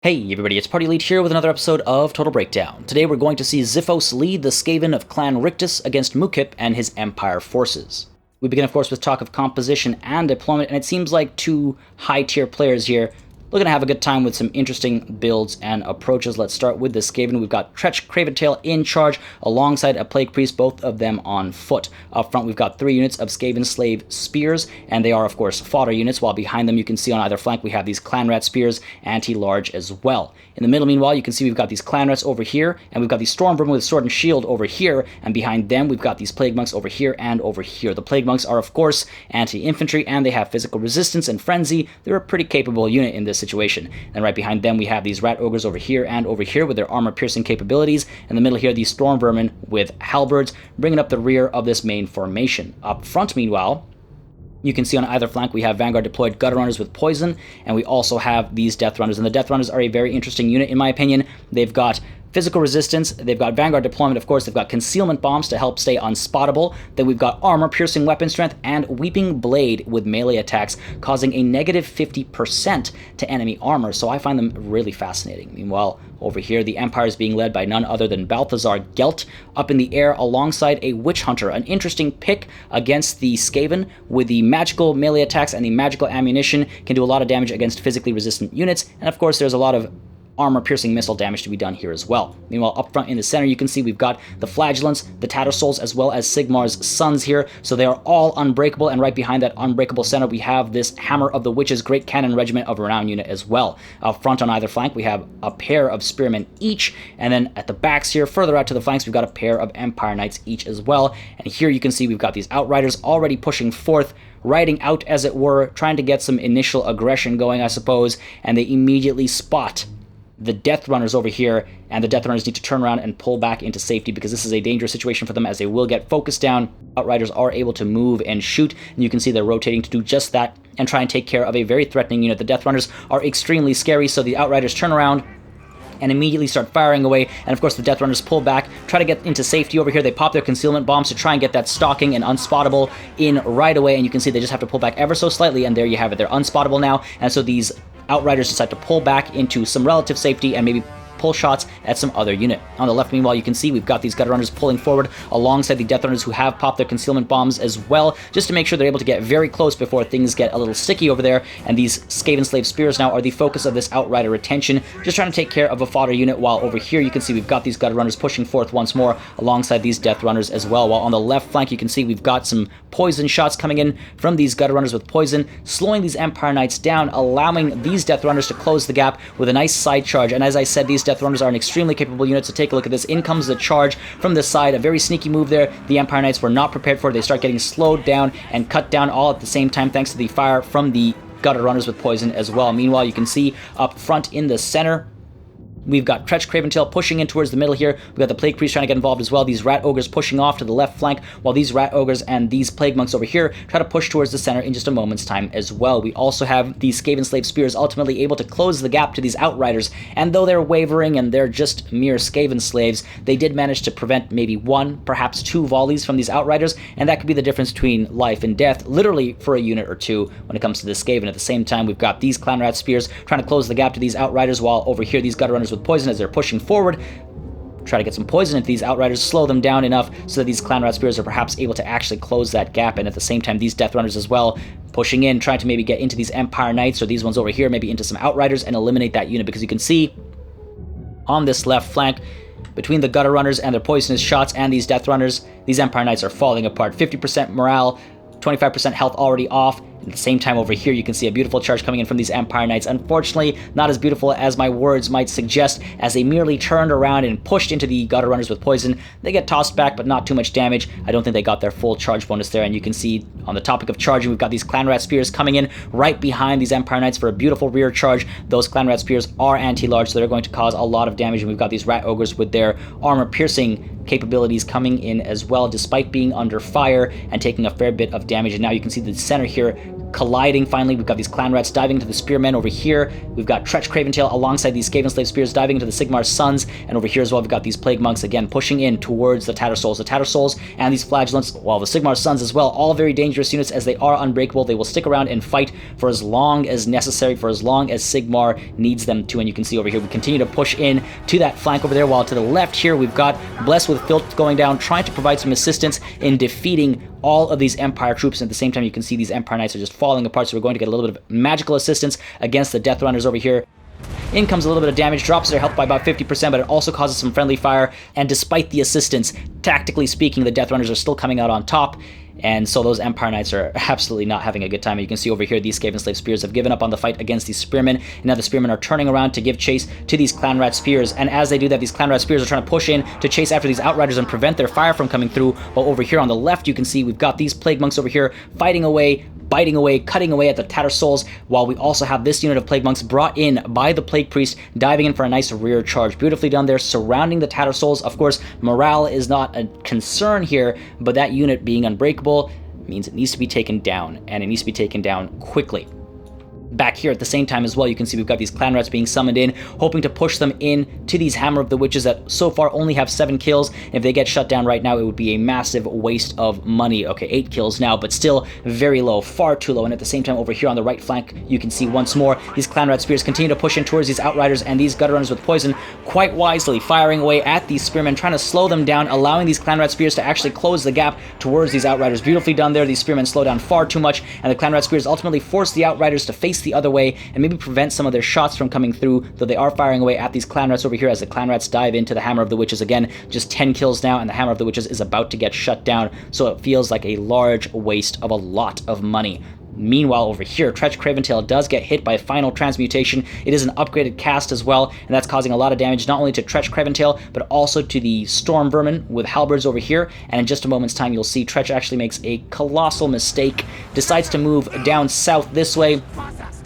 Hey everybody, it's Party Elite here with another episode of Total Breakdown. Today we're going to see Xiphos lead the Skaven of Clan Rictus against Mukip and his Empire forces. We begin of course with talk of composition and deployment, and it seems like two high-tier players here looking to have a good time with some interesting builds and approaches. Let's start with the Skaven. We've got Tretch Craventail in charge alongside a Plague Priest, both of them on foot. Up front we've got 3 units of Skaven Slave Spears, and they are of course fodder units, while behind them you can see on either flank we have these Clan Rat Spears, anti-large as well. In the middle meanwhile you can see we've got these Clan Rats over here, and we've got these Storm Vermin with Sword and Shield over here, and behind them we've got these Plague Monks over here and over here. The Plague Monks are of course anti-infantry, and they have physical resistance and frenzy. They're a pretty capable unit in this situation. And right behind them we have these Rat Ogres over here and over here with their armor-piercing capabilities. In the middle here, these Storm Vermin with halberds, bringing up the rear of this main formation. Up front, meanwhile, you can see on either flank we have Vanguard deployed Gutter Runners with poison, and we also have these Death Runners. And the Death Runners are a very interesting unit in my opinion. They've got physical resistance, they've got Vanguard deployment, of course, they've got concealment bombs to help stay unspottable, then we've got armor-piercing weapon strength, and Weeping Blade with melee attacks, causing a negative 50% to enemy armor, so I find them really fascinating. Meanwhile, over here, the Empire is being led by none other than Balthazar Gelt, up in the air alongside a Witch Hunter, an interesting pick against the Skaven, with the magical melee attacks and the magical ammunition, can do a lot of damage against physically resistant units, and of course there's a lot of armor-piercing missile damage to be done here as well. Meanwhile, up front in the center, you can see we've got the Flagellants, the Tattersouls, as well as Sigmar's Sons here, so they are all unbreakable, and right behind that unbreakable center, we have this Hammer of the Witches Great Cannon Regiment of Renown unit as well. Up front on either flank, we have a pair of Spearmen each, and then at the backs here, further out to the flanks, we've got a pair of Empire Knights each as well, and here you can see we've got these Outriders already pushing forth, riding out as it were, trying to get some initial aggression going, I suppose, and they immediately spot the Death Runners over here, and the Death Runners need to turn around and pull back into safety because this is a dangerous situation for them as they will get focused down. Outriders are able to move and shoot, and you can see they're rotating to do just that and try and take care of a very threatening unit. The Death Runners are extremely scary, so the Outriders turn around and immediately start firing away, and of course the Death Runners pull back, try to get into safety over here. They pop their concealment bombs to try and get that stalking and unspottable in right away, and you can see they just have to pull back ever so slightly, and there you have it. They're unspottable now, and so these Outriders decide to pull back into some relative safety and maybe pull shots at some other unit. On the left, meanwhile, you can see we've got these Gutter Runners pulling forward alongside the Death Runners who have popped their concealment bombs as well, just to make sure they're able to get very close before things get a little sticky over there, and these Skaven Slave Spears now are the focus of this Outrider retention, just trying to take care of a fodder unit, while over here you can see we've got these Gutter Runners pushing forth once more alongside these Death Runners as well, while on the left flank you can see we've got some poison shots coming in from these Gutter Runners with poison, slowing these Empire Knights down, allowing these Death Runners to close the gap with a nice side charge, and as I said, these Death Runners are an extremely capable unit, so take a look at this. In comes the charge from this side, a very sneaky move there. The Empire Knights were not prepared for it. They start getting slowed down and cut down all at the same time thanks to the fire from the Gutter Runners with poison as well. Meanwhile, you can see up front in the center, we've got Tretch Craventail pushing in towards the middle here. We've got the Plague Priest trying to get involved as well. These Rat Ogres pushing off to the left flank, while these Rat Ogres and these Plague Monks over here try to push towards the center in just a moment's time as well. We also have these Skaven Slave Spears ultimately able to close the gap to these Outriders, and though they're wavering and they're just mere Skaven Slaves, they did manage to prevent maybe 1, perhaps 2 volleys from these Outriders, and that could be the difference between life and death, literally for a unit or 2 when it comes to this Skaven. At the same time, we've got these Clan Rat Spears trying to close the gap to these Outriders, while over here these Gutter Runners with poison, as they're pushing forward, try to get some poison into these Outriders, slow them down enough so that these Clan Rat Spears are perhaps able to actually close that gap, and at the same time these Death Runners as well pushing in, trying to maybe get into these Empire Knights or these ones over here, maybe into some Outriders and eliminate that unit, because you can see on this left flank, between the Gutter Runners and their poisonous shots and these Death Runners, these Empire Knights are falling apart. 50% morale, 25% health already off. At the same time over here you can see a beautiful charge coming in from these Empire Knights. Unfortunately, not as beautiful as my words might suggest, as they merely turned around and pushed into the Gutter Runners with poison. They get tossed back, but not too much damage. I don't think they got their full charge bonus there, and you can see on the topic of charging, we've got these Clan Rat Spears coming in right behind these Empire Knights for a beautiful rear charge. Those Clan Rat Spears are anti-large, so they're going to cause a lot of damage, and we've got these Rat Ogres with their armor-piercing capabilities coming in as well, despite being under fire and taking a fair bit of damage. And now you can see the center here colliding finally. We've got these clan rats diving into the spearmen over here. We've got Tretch Craventail alongside these Skaven slave spears diving into the Sigmar Sons, and over here as well we've got these plague monks again pushing in towards the Tattersouls. The Tattersouls and these flagellants, well, the Sigmar Sons as well, all very dangerous units as they are unbreakable. They will stick around and fight for as long as necessary, for as long as Sigmar needs them to, and you can see over here we continue to push in to that flank over there, while to the left here we've got Blessed with Filth going down, trying to provide some assistance in defeating all of these Empire troops. And at the same time you can see these Empire Knights are just falling apart, so we're going to get a little bit of magical assistance against the Death Runners over here. In comes a little bit of damage, drops their health by about 50%, but it also causes some friendly fire, and despite the assistance, tactically speaking, the Death Runners are still coming out on top. And so those Empire Knights are absolutely not having a good time. And you can see over here these Skaven Slave Spears have given up on the fight against these Spearmen, and now the Spearmen are turning around to give chase to these Clan Rat Spears. And as they do that, these Clan Rat Spears are trying to push in to chase after these Outriders and prevent their fire from coming through. While over here on the left, you can see we've got these Plague Monks over here fighting away, biting away, cutting away at the Tattersouls, while we also have this unit of Plague Monks brought in by the Plague Priest, diving in for a nice rear charge. Beautifully done there, surrounding the Tattersouls. Of course, morale is not a concern here, but that unit being unbreakable means it needs to be taken down, and it needs to be taken down quickly. Back here at the same time as well, you can see we've got these Clan Rats being summoned in, hoping to push them in to these Hammer of the Witches that so far only have 7 kills. If they get shut down right now, it would be a massive waste of money. Okay, 8 kills now, but still very low, far too low. And at the same time over here on the right flank, you can see once more these Clan Rat Spears continue to push in towards these Outriders and these Gutter Runners with poison, quite wisely firing away at these Spearmen, trying to slow them down, allowing these Clan Rat Spears to actually close the gap towards these Outriders. Beautifully done there. These Spearmen slow down far too much, and the Clan Rat Spears ultimately force the Outriders to face the other way and maybe prevent some of their shots from coming through, though they are firing away at these Clan Rats over here as the Clan Rats dive into the Hammer of the Witches again. Just 10 kills now, and the Hammer of the Witches is about to get shut down, so it feels like a large waste of a lot of money. Meanwhile, over here, Tretch Craventail does get hit by Final Transmutation. It is an upgraded cast as well, and that's causing a lot of damage, not only to Tretch Craventail, but also to the Storm Vermin with Halberds over here. And in just a moment's time, you'll see Tretch actually makes a colossal mistake, decides to move down south this way,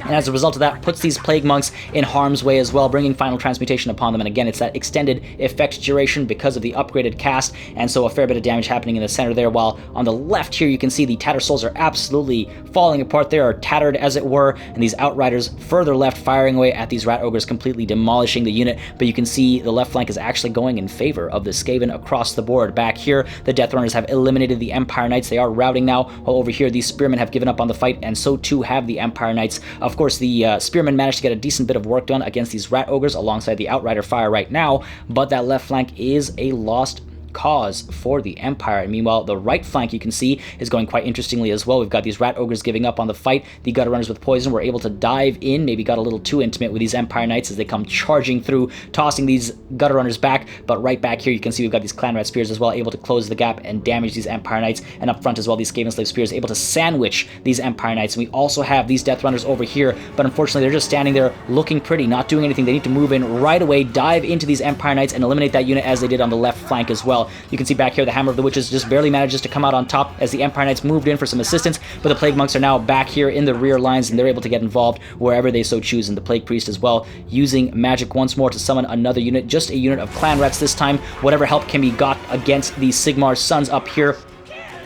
and as a result of that, puts these Plague Monks in harm's way as well, bringing Final Transmutation upon them. And again, it's that extended effect duration because of the upgraded cast, and so a fair bit of damage happening in the center there, while on the left here, you can see the Tattersouls are absolutely falling apart. They are tattered, as it were, and these Outriders further left firing away at these Rat Ogres, completely demolishing the unit. But you can see the left flank is actually going in favor of the Skaven across the board. Back here, the Death Runners have eliminated the Empire Knights. They are routing now, while over here, these Spearmen have given up on the fight, and so too have the Empire Knights. Of course, the Spearmen managed to get a decent bit of work done against these Rat Ogres alongside the Outrider fire right now, but that left flank is a lost cause for the Empire. And meanwhile, the right flank, you can see, is going quite interestingly as well. We've got these Rat Ogres giving up on the fight. The Gutter Runners with poison were able to dive in, maybe got a little too intimate with these Empire Knights as they come charging through, tossing these Gutter Runners back. But right back here, you can see we've got these Clan Rat Spears as well, able to close the gap and damage these Empire Knights. And up front as well, these Skaven Slave Spears able to sandwich these Empire Knights. And we also have these Death Runners over here, but unfortunately, they're just standing there looking pretty, not doing anything. They need to move in right away, dive into these Empire Knights, and eliminate that unit as they did on the left flank as well. You can see back here, the Hammer of the Witches just barely manages to come out on top as the Empire Knights moved in for some assistance, but the Plague Monks are now back here in the rear lines, and they're able to get involved wherever they so choose, and the Plague Priest as well, using magic once more to summon another unit, just a unit of Clan Rats this time. Whatever help can be got against the Sigmar Sons up here.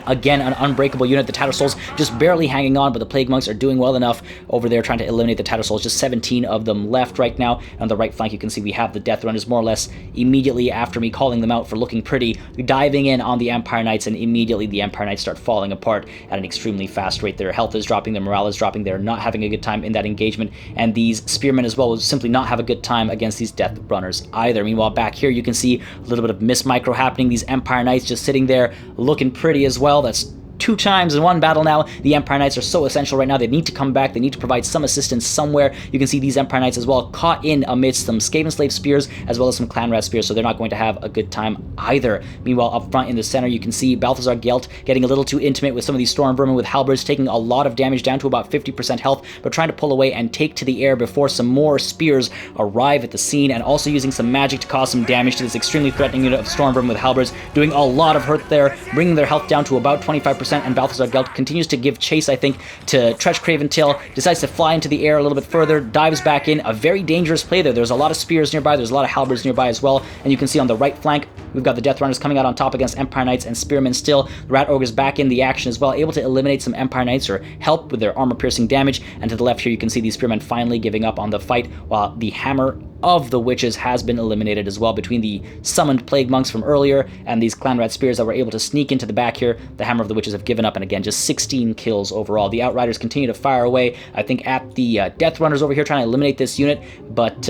Again, an unbreakable unit. The Tattersouls just barely hanging on, but the Plague Monks are doing well enough over there trying to eliminate the Tattersouls. Just 17 of them left right now. On the right flank, you can see we have the Death Runners more or less immediately after me calling them out for looking pretty, diving in on the Empire Knights, and immediately the Empire Knights start falling apart at an extremely fast rate. Their health is dropping, their morale is dropping, they're not having a good time in that engagement, and these Spearmen as well will simply not have a good time against these Death Runners either. Meanwhile, back here, you can see a little bit of miss-micro happening. These Empire Knights just sitting there looking pretty as well. That's 2 times in one battle now. The Empire Knights are so essential right now. They need to come back. They need to provide some assistance somewhere. You can see these Empire Knights as well caught in amidst some Skaven Slave Spears as well as some Clan Rat Spears, so they're not going to have a good time either. Meanwhile, up front in the center, you can see Balthazar Gelt getting a little too intimate with some of these Storm Vermin with Halberds, taking a lot of damage down to about 50% health, but trying to pull away and take to the air before some more spears arrive at the scene, and also using some magic to cause some damage to this extremely threatening unit of Storm Vermin with Halberds, doing a lot of hurt there, bringing their health down to about 25%, and Balthazar Gelt continues to give chase, I think, to Tretch Craventail, decides to fly into the air a little bit further, dives back in. A very dangerous play there. There's a lot of spears nearby, there's a lot of halberds nearby as well, and you can see on the right flank, We've got the Death Runners coming out on top against Empire Knights and Spearmen still. The Rat Ogres back in the action as well, able to eliminate some Empire Knights or help with their armor-piercing damage. And to the left here, you can see these Spearmen finally giving up on the fight, while the Hammer of the Witches has been eliminated as well between the summoned Plague Monks from earlier and these Clan Rat Spears that were able to sneak into the back here. The Hammer of the Witches have given up, and again, just 16 kills overall. The Outriders continue to fire away, I think, at the Death Runners over here, trying to eliminate this unit, but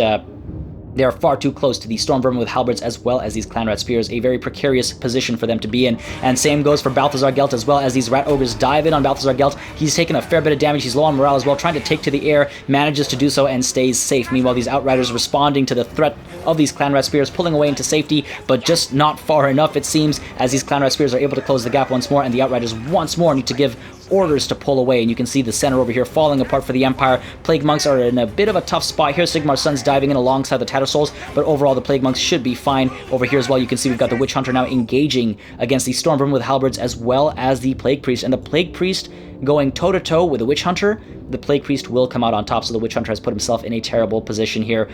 they are far too close to the Storm Vermin with halberds as well as these Clan Rat Spears, a very precarious position for them to be in. And same goes for Balthazar Gelt as well, as these Rat Ogres dive in on Balthazar Gelt. He's taken a fair bit of damage, he's low on morale as well, trying to take to the air, manages to do so and stays safe. Meanwhile, these Outriders responding to the threat of these Clan Rat Spears, pulling away into safety, but just not far enough, it seems, as these Clan Rat Spears are able to close the gap once more, and the Outriders once more need to give orders to pull away, and you can see the center over here falling apart for the Empire. Plague Monks are in a bit of a tough spot here. Sigmar's Sons diving in alongside the Tattersouls, but overall the Plague Monks should be fine. Over here as well, you can see we've got the Witch Hunter now engaging against the Storm Vermin with halberds as well as the Plague Priest, and the Plague Priest going toe-to-toe with the Witch Hunter. The Plague Priest will come out on top, so the Witch Hunter has put himself in a terrible position here,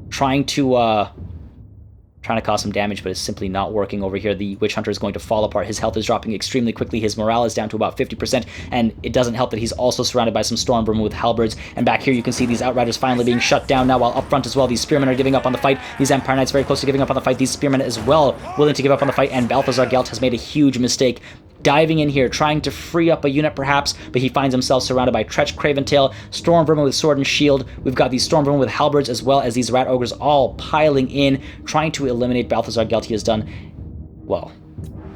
trying to cause some damage, but it's simply not working over here. The Witch Hunter is going to fall apart. His health is dropping extremely quickly. His morale is down to about 50%, and it doesn't help that he's also surrounded by some Storm Vermin with halberds. And back here you can see these Outriders finally being shut down now, while up front as well, these Spearmen are giving up on the fight. These Empire Knights very close to giving up on the fight. These Spearmen as well willing to give up on the fight, and Balthazar Gelt has made a huge mistake, diving in here, trying to free up a unit perhaps, but he finds himself surrounded by Tretch, Craventail, Storm Vermin with sword and shield. We've got these Storm Vermin with halberds as well as these Rat Ogres all piling in, trying to eliminate Balthazar Gelt. He has done, well,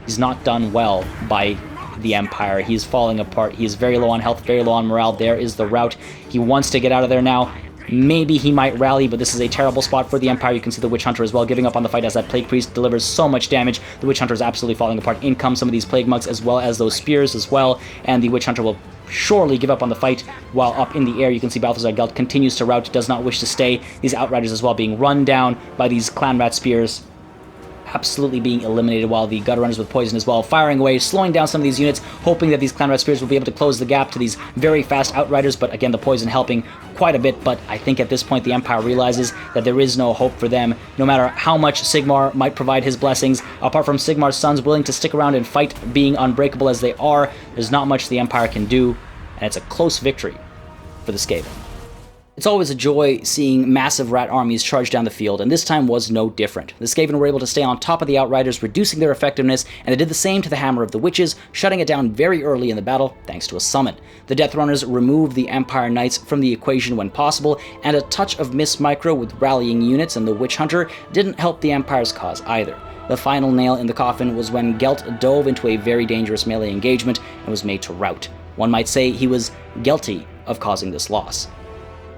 he's not done well by the Empire. He's falling apart. He is very low on health, very low on morale. There is the rout. He wants to get out of there now. Maybe he might rally, but this is a terrible spot for the Empire. You can see the Witch Hunter as well giving up on the fight as that Plague Priest delivers so much damage. The Witch Hunter is absolutely falling apart. In come some of these Plague Monks as well as those Spears as well, and the Witch Hunter will surely give up on the fight. While up in the air, you can see Balthazar Gelt continues to rout, does not wish to stay. These Outriders as well being run down by these Clan Rat Spears, absolutely being eliminated, while the Gutter Runners with poison as well firing away, slowing down some of these units, hoping that these Clan Rat Spears will be able to close the gap to these very fast Outriders, but again, the poison helping quite a bit. But I think at this point the Empire realizes that there is no hope for them, no matter how much Sigmar might provide his blessings. Apart from Sigmar's Sons willing to stick around and fight, being unbreakable as they are, there's not much the Empire can do, and it's a close victory for the Skaven. It's always a joy seeing massive rat armies charge down the field, and this time was no different. The Skaven were able to stay on top of the Outriders, reducing their effectiveness, and they did the same to the Hammer of the Witches, shutting it down very early in the battle thanks to a summon. The Death Runners removed the Empire Knights from the equation when possible, and a touch of Miss Micro with rallying units and the Witch Hunter didn't help the Empire's cause either. The final nail in the coffin was when Gelt dove into a very dangerous melee engagement and was made to rout. One might say he was guilty of causing this loss.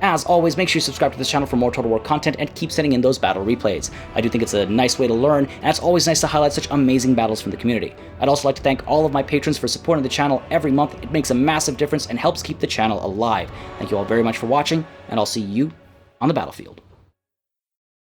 As always, make sure you subscribe to this channel for more Total War content and keep sending in those battle replays. I do think it's a nice way to learn, and it's always nice to highlight such amazing battles from the community. I'd also like to thank all of my patrons for supporting the channel every month. It makes a massive difference and helps keep the channel alive. Thank you all very much for watching, and I'll see you on the battlefield.